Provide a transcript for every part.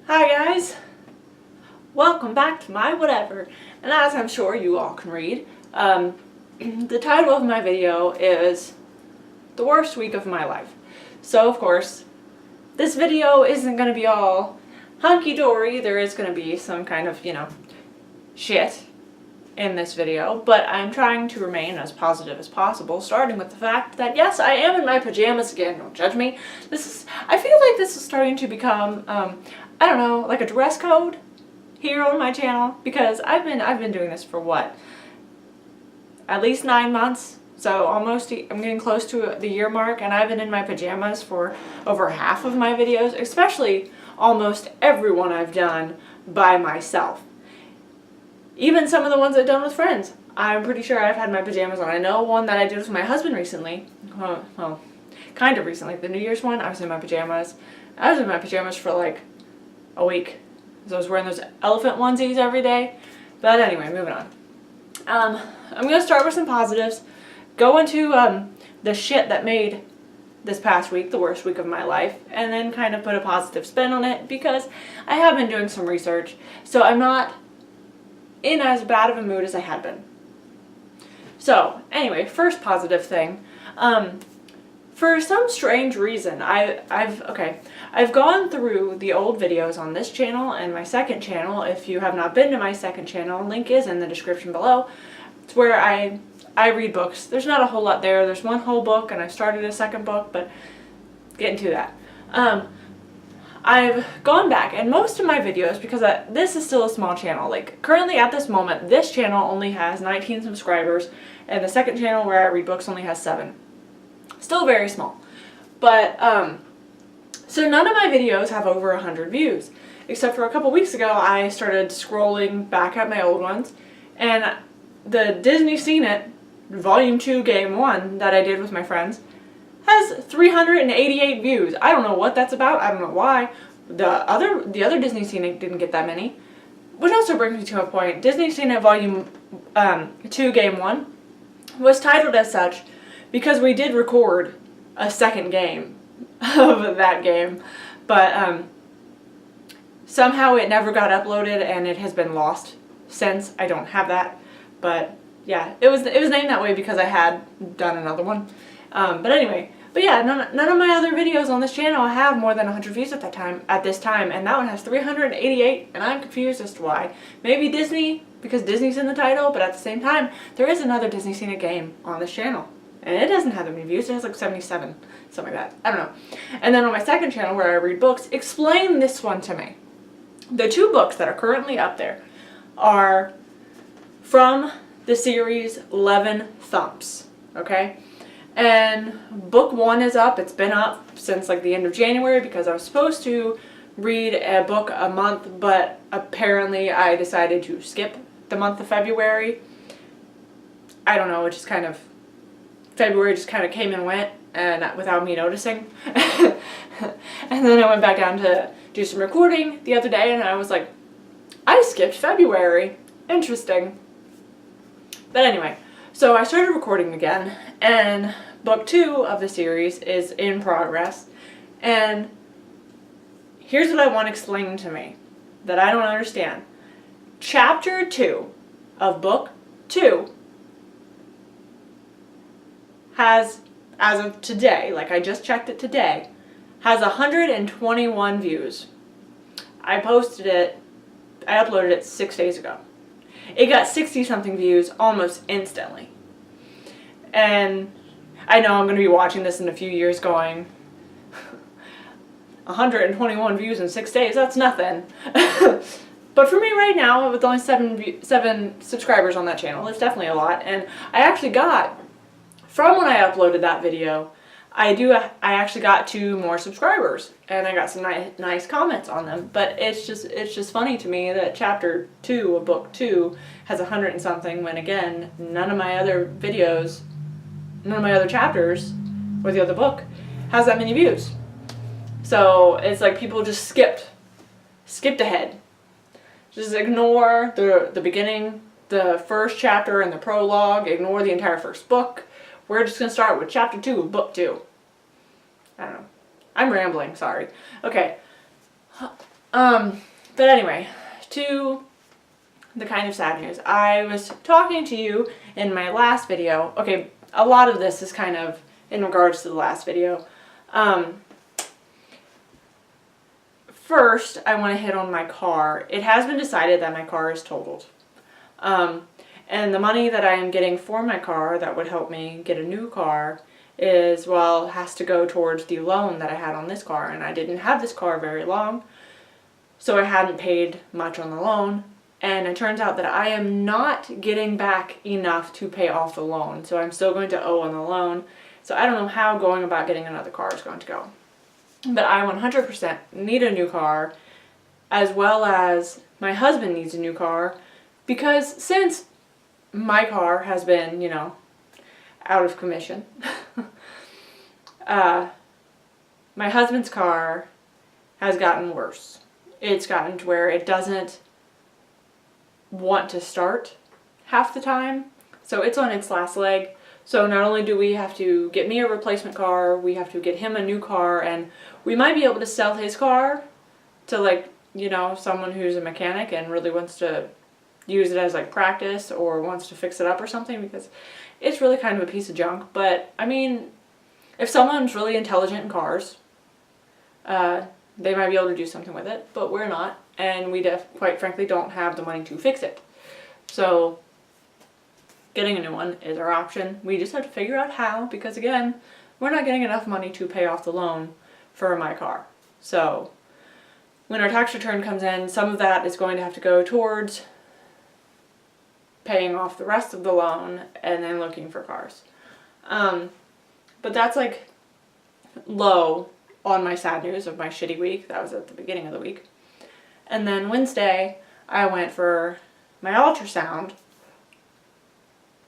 Hi guys, welcome back to my whatever, and as I'm sure you all can read, the title of my video is The Worst Week of My Life. So of course, this video isn't going to be all hunky-dory. There is going to be some kind of, shit in this video, but I'm trying to remain as positive as possible, starting with the fact that yes, I am in my pajamas again. Don't judge me. I feel like this is starting to become, I don't know, like a dress code here on my channel, because I've been doing this for what? At least 9 months. So almost, I'm getting close to the year mark, and I've been in my pajamas for over half of my videos, especially almost every one I've done by myself. Even some of the ones I've done with friends, I'm pretty sure I've had my pajamas on. I know one that I did with my husband recently, well, kind of recently, the New Year's one, I was in my pajamas. I was in my pajamas for like a week. So I was wearing those elephant onesies every day. But anyway, moving on. I'm going to start with some positives, go into the shit that made this past week the worst week of my life, and then kind of put a positive spin on it, because I have been doing some research, so I'm not in as bad of a mood as I had been. So anyway, first positive thing, for some strange reason, I've gone through the old videos on this channel and my second channel. If you have not been to my second channel, link is in the description below. It's where I read books. There's not a whole lot there. There's one whole book, and I started a second book, but getting to that. I've gone back, and most of my videos, because this is still a small channel, like currently at this moment, this channel only has 19 subscribers, and the second channel where I read books only has 7. Still very small. But, so none of my videos have over 100 views, except for a couple weeks ago I started scrolling back at my old ones, and the Disney Scene It Volume 2 Game 1 that I did with my friends has 388 views. I don't know what that's about. I don't know why. The other Disney Scene It didn't get that many. Which also brings me to a point. Disney Scene It Volume 2 Game 1 was titled as such because we did record a second game of that game, but somehow it never got uploaded and it has been lost since. I don't have that, but yeah, it was named that way because I had done another one. But anyway, but yeah, none of my other videos on this channel have more than 100 views at this time, and that one has 388, and I'm confused as to why. Maybe Disney, because Disney's in the title, but at the same time, there is another Disney Scene It game on this channel, and it doesn't have that many views. It has like 77, something like that. I don't know. And then on my second channel where I read books, explain this one to me. The 2 books that are currently up there are from the series 11 Thumps, okay? And book 1 is up. It's been up since like the end of January because I was supposed to read a book a month, but apparently I decided to skip the month of February. I don't know, it just kind of, February just kind of came and went, and without me noticing. And then I went back down to do some recording the other day, and I was like, I skipped February. Interesting. But anyway, so I started recording again, and book 2 of the series is in progress, and here's what I want explained to me that I don't understand. Chapter 2 of book 2 has, as of today, like I just checked it today, has 121 views. I uploaded it 6 days ago. It got 60-something views almost instantly. And I know I'm going to be watching this in a few years going, 121 views in 6 days, that's nothing. But for me right now, with only 7 subscribers on that channel, it's definitely a lot. And I actually got, from when I uploaded that video, I actually got 2 more subscribers, and I got some nice comments on them. But it's just funny to me that chapter 2 of book 2 has 100 and something, when again, none of my other videos, none of my other chapters or the other book has that many views. So it's like people just skipped ahead. Just ignore the beginning, the first chapter and the prologue, ignore the entire first book. We're just going to start with chapter 2 of book 2. I don't know. I'm rambling, sorry. Okay. But anyway, to the kind of sad news. I was talking to you in my last video. Okay, a lot of this is kind of in regards to the last video. First, I want to hit on my car. It has been decided that my car is totaled. And the money that I am getting for my car that would help me get a new car is, well, has to go towards the loan that I had on this car. And I didn't have this car very long, so I hadn't paid much on the loan. And it turns out that I am not getting back enough to pay off the loan. So I'm still going to owe on the loan. So I don't know how going about getting another car is going to go. But I 100% need a new car, as well as my husband needs a new car, because since my car has been, you know, out of commission, my husband's car has gotten worse. It's gotten to where it doesn't want to start half the time, so it's on its last leg. So not only do we have to get me a replacement car, we have to get him a new car, and we might be able to sell his car to, like, you know, someone who's a mechanic and really wants to use it as like practice or wants to fix it up or something, because it's really kind of a piece of junk. But I mean, if someone's really intelligent in cars, they might be able to do something with it, but we're not, and we quite frankly don't have the money to fix it. So getting a new one is our option. We just have to figure out how, because again, we're not getting enough money to pay off the loan for my car. So when our tax return comes in, some of that is going to have to go towards paying off the rest of the loan and then looking for cars. But that's like low on my sad news of my shitty week. That was at the beginning of the week. And then Wednesday, I went for my ultrasound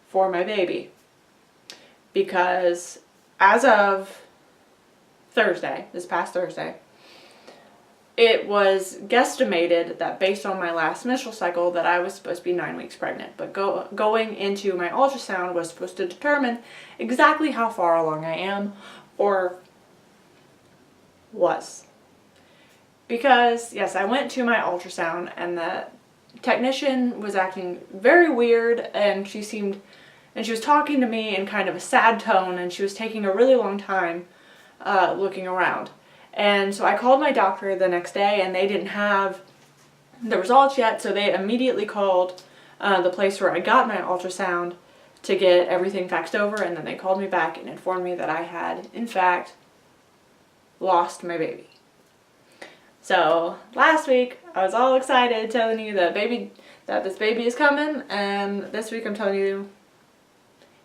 for my baby, because as of Thursday, this past Thursday, it was guesstimated that based on my last menstrual cycle that I was supposed to be 9 weeks pregnant. But going into my ultrasound was supposed to determine exactly how far along I am, or was. Because, yes, I went to my ultrasound and the technician was acting very weird, and she was talking to me in kind of a sad tone, and she was taking a really long time looking around. And so I called my doctor the next day, and they didn't have the results yet, so they immediately called the place where I got my ultrasound to get everything faxed over, and then they called me back and informed me that I had, in fact, lost my baby. So last week, I was all excited telling you that this baby is coming, and this week I'm telling you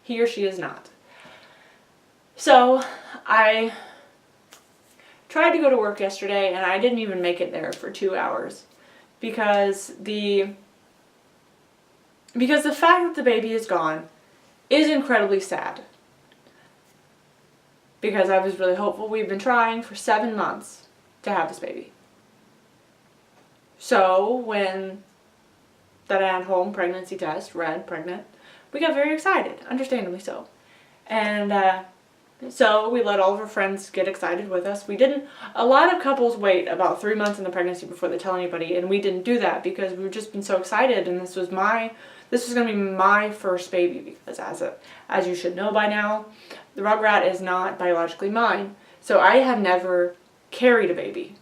he or she is not. So I tried to go to work yesterday, and I didn't even make it there for 2 hours because the fact that the baby is gone is incredibly sad, because I was really hopeful. We've been trying for 7 months to have this baby. So when that at-home pregnancy test read pregnant, we got very excited, understandably so. And so we let all of our friends get excited with us. A lot of couples wait about 3 months in the pregnancy before they tell anybody, and we didn't do that because we've just been so excited, and this was going to be my first baby, because as you should know by now, the Rugrat is not biologically mine. So I have never carried a baby.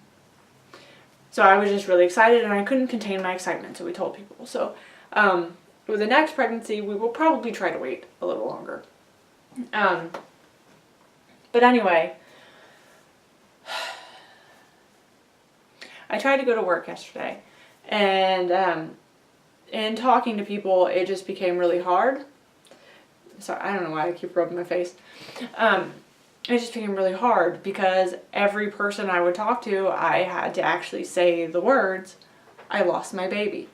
So I was just really excited, and I couldn't contain my excitement, so we told people. So with the next pregnancy, we will probably try to wait a little longer. But anyway, I tried to go to work yesterday, and in talking to people, it just became really hard. Sorry, I don't know why I keep rubbing my face. It just became really hard because every person I would talk to, I had to actually say the words, "I lost my baby."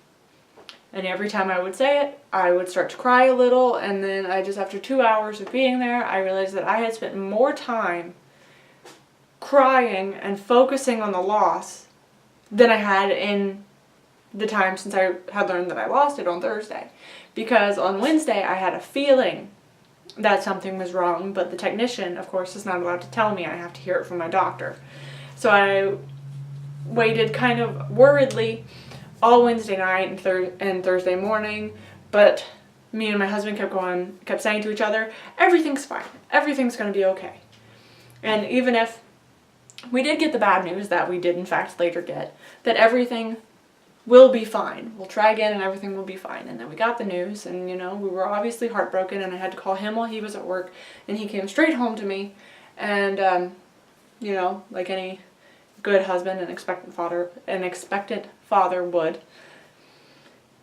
And every time I would say it, I would start to cry a little, and then after 2 hours of being there, I realized that I had spent more time crying and focusing on the loss than I had in the time since I had learned that I lost it on Thursday. Because on Wednesday, I had a feeling that something was wrong, but the technician, of course, is not allowed to tell me. I have to hear it from my doctor. So waited kind of worriedly all Wednesday night and Thursday morning, but me and my husband kept saying to each other, everything's fine. Everything's going to be okay. And even if we did get the bad news that we did in fact later get, that everything will be fine. We'll try again and everything will be fine. And then we got the news and, you know, we were obviously heartbroken, and I had to call him while he was at work, and he came straight home to me. And, you know, like any good husband and expectant father would,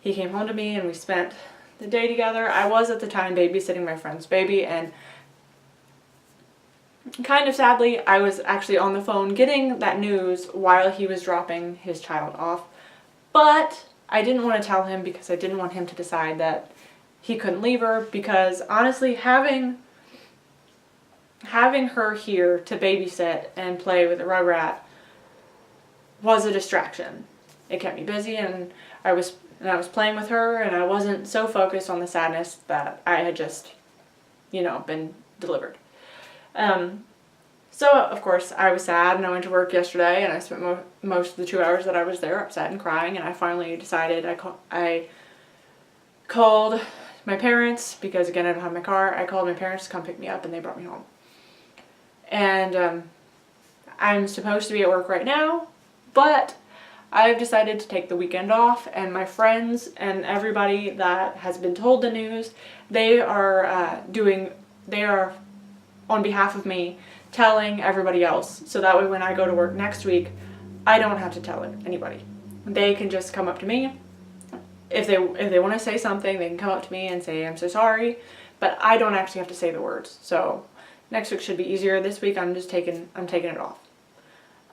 he came home to me and we spent the day together. I was at the time babysitting my friend's baby, and kind of sadly, I was actually on the phone getting that news while he was dropping his child off. But I didn't want to tell him because I didn't want him to decide that he couldn't leave her, because honestly, having her here to babysit and play with the Rugrat was a distraction. It kept me busy, and I was playing with her, and I wasn't so focused on the sadness that I had just, you know, been delivered. So, of course, I was sad, and I went to work yesterday, and I spent most of the 2 hours that I was there upset and crying, and I finally decided, I called my parents, because again, I don't have my car. I called my parents to come pick me up, and they brought me home. And I'm supposed to be at work right now, but I've decided to take the weekend off, and my friends and everybody that has been told the news, they are on behalf of me telling everybody else, so that way when I go to work next week, I don't have to tell anybody. They can just come up to me. If they want to say something, they can come up to me and say, I'm so sorry, but I don't actually have to say the words. So next week should be easier. This week I'm taking it off.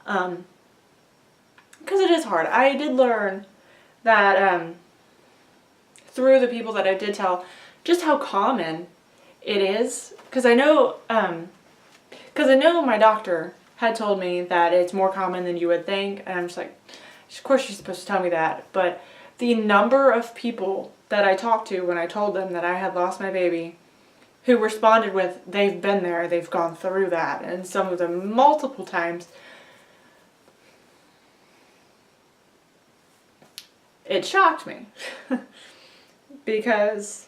Because it is hard. I did learn that through the people that I did tell, just how common it is. Because I know my doctor had told me that it's more common than you would think, and I'm just like, of course she's supposed to tell me that, but the number of people that I talked to when I told them that I had lost my baby, who responded with, they've been there, they've gone through that, and some of them multiple times, it shocked me. Because,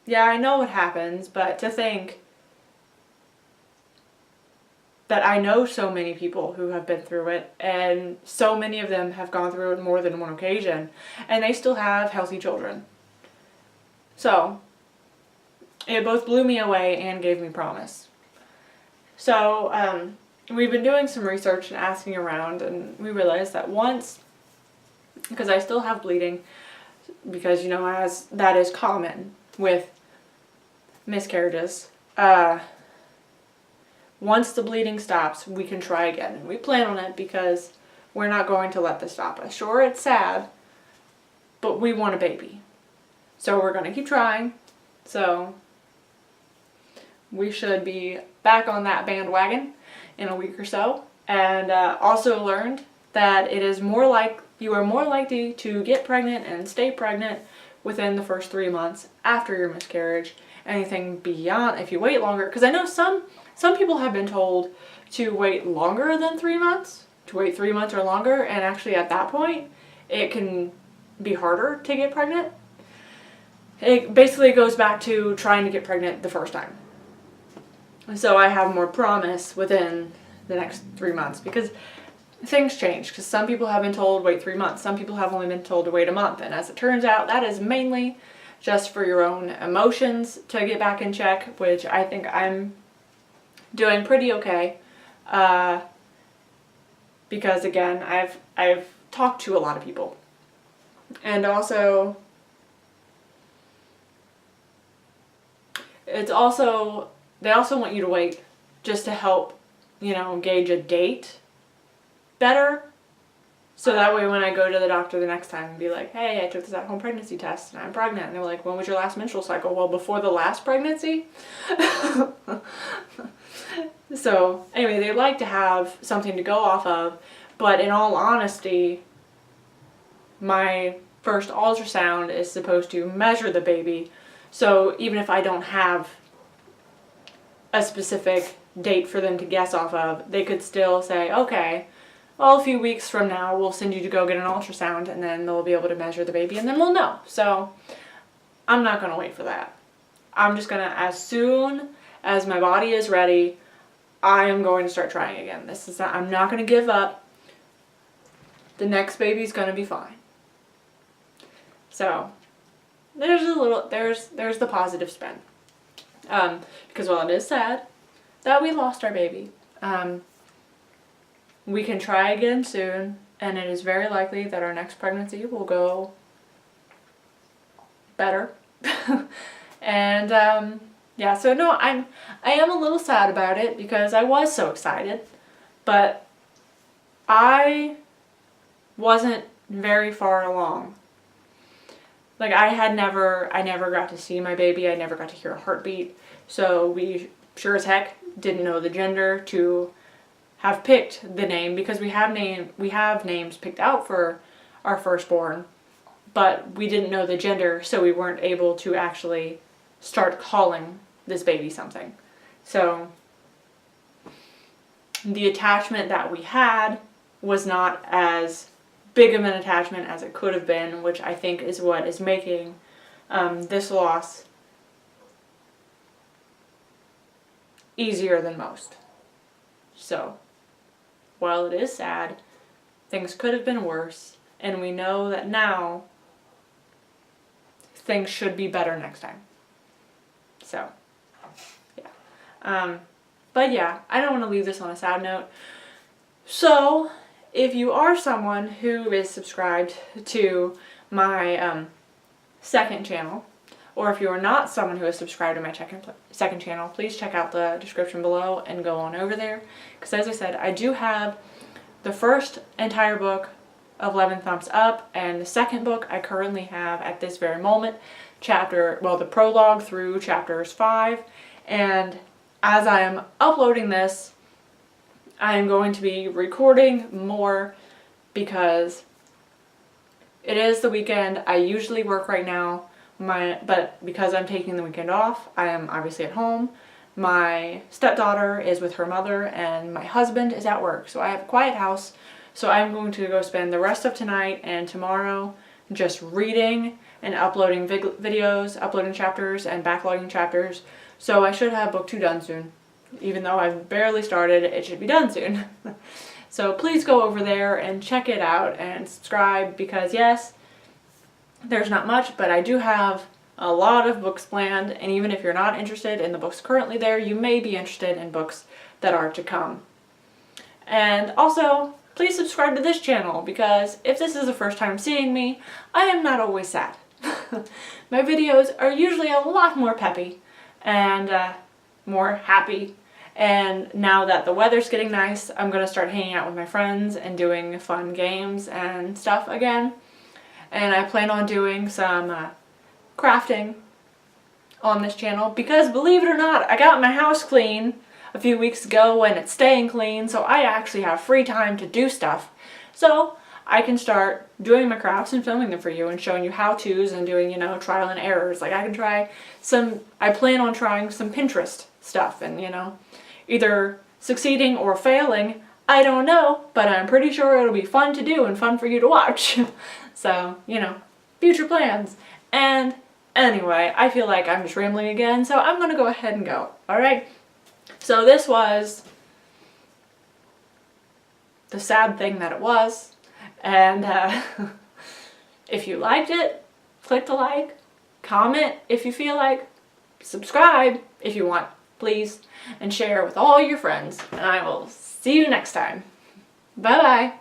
yeah, I know what happens, but to think that I know so many people who have been through it, and so many of them have gone through it more than one occasion, and they still have healthy children. So, it both blew me away and gave me promise. So, we've been doing some research and asking around, and we realized that once, because I still have bleeding, because, you know, as that is common with miscarriages, once the bleeding stops, we can try again. And we plan on it because we're not going to let this stop us. Sure, it's sad, but we want a baby. So we're going to keep trying. So we should be back on that bandwagon in a week or so. And also learned that you are more likely to get pregnant and stay pregnant within the first 3 months after your miscarriage. Anything beyond, if you wait longer, because I know some people have been told to wait longer than 3 months, to wait 3 months or longer, and actually at that point, it can be harder to get pregnant. It basically goes back to trying to get pregnant the first time. So I have more promise within the next 3 months, because things change, because some people have been told wait 3 months, some people have only been told to wait a month, and as it turns out, that is mainly just for your own emotions to get back in check, which I think I'm doing pretty okay, because again, I've talked to a lot of people, and also they also want you to wait just to help, you know, gauge a date better. So that way when I go to the doctor the next time and be like, hey, I took this at-home pregnancy test and I'm pregnant. And they're like, when was your last menstrual cycle? Well, before the last pregnancy. So anyway, they like to have something to go off of. But in all honesty, my first ultrasound is supposed to measure the baby. So even if I don't have a specific date for them to guess off of, they could still say, okay, well, a few weeks from now, we'll send you to go get an ultrasound, and then they'll be able to measure the baby, and then we'll know. So I'm not going to wait for that. I'm just going to, as soon as my body is ready, I am going to start trying again. I'm not going to give up. The next baby's going to be fine. So there's the positive spin. Because while it is sad that we lost our baby, we can try again soon, and it is very likely that our next pregnancy will go better. And yeah, so no, I am a little sad about it because I was so excited, but I wasn't very far along. Like I never got to see my baby. I never got to hear a heartbeat. So we sure as heck didn't know the gender to have picked the name, because we have names picked out for our firstborn, but we didn't know the gender, so we weren't able to actually start calling this baby something. So the attachment that we had was not as big of an attachment as it could have been, which I think is what is making this loss easier than most. So while it is sad, things could have been worse, and we know that now things should be better next time. So, yeah. But yeah, I don't want to leave this on a sad note. So, if you are someone who is subscribed to my second channel, or if you are not someone who is subscribed to my second channel, please check out the description below and go on over there. Because as I said, I do have the first entire book of 11 Thumbs Up, and the second book I currently have at this very moment, the prologue through chapters 5. And as I am uploading this, I am going to be recording more because it is the weekend. I usually work right now. But because I'm taking the weekend off, I am obviously at home. My stepdaughter is with her mother, and my husband is at work. So I have a quiet house. So I'm going to go spend the rest of tonight and tomorrow just reading and uploading videos, uploading chapters, and backlogging chapters. So I should have book 2 done soon. Even though I've barely started, it should be done soon. So please go over there and check it out and subscribe, because yes, there's not much, but I do have a lot of books planned, and even if you're not interested in the books currently there, you may be interested in books that are to come. And also, please subscribe to this channel, because if this is the first time seeing me, I am not always sad. My videos are usually a lot more peppy and more happy, and now that the weather's getting nice, I'm going to start hanging out with my friends and doing fun games and stuff again. And I plan on doing some crafting on this channel, because believe it or not, I got my house clean a few weeks ago and it's staying clean, so I actually have free time to do stuff. So I can start doing my crafts and filming them for you and showing you how-tos and doing, trial and errors. Like I plan on trying some Pinterest stuff and, either succeeding or failing, I don't know, but I'm pretty sure it'll be fun to do and fun for you to watch. So, future plans. And anyway, I feel like I'm just rambling again, so I'm going to go ahead and go. Alright? So this was the sad thing that it was. And if you liked it, click the like, comment if you feel like, subscribe if you want, please, and share with all your friends. And I will see you next time. Bye-bye.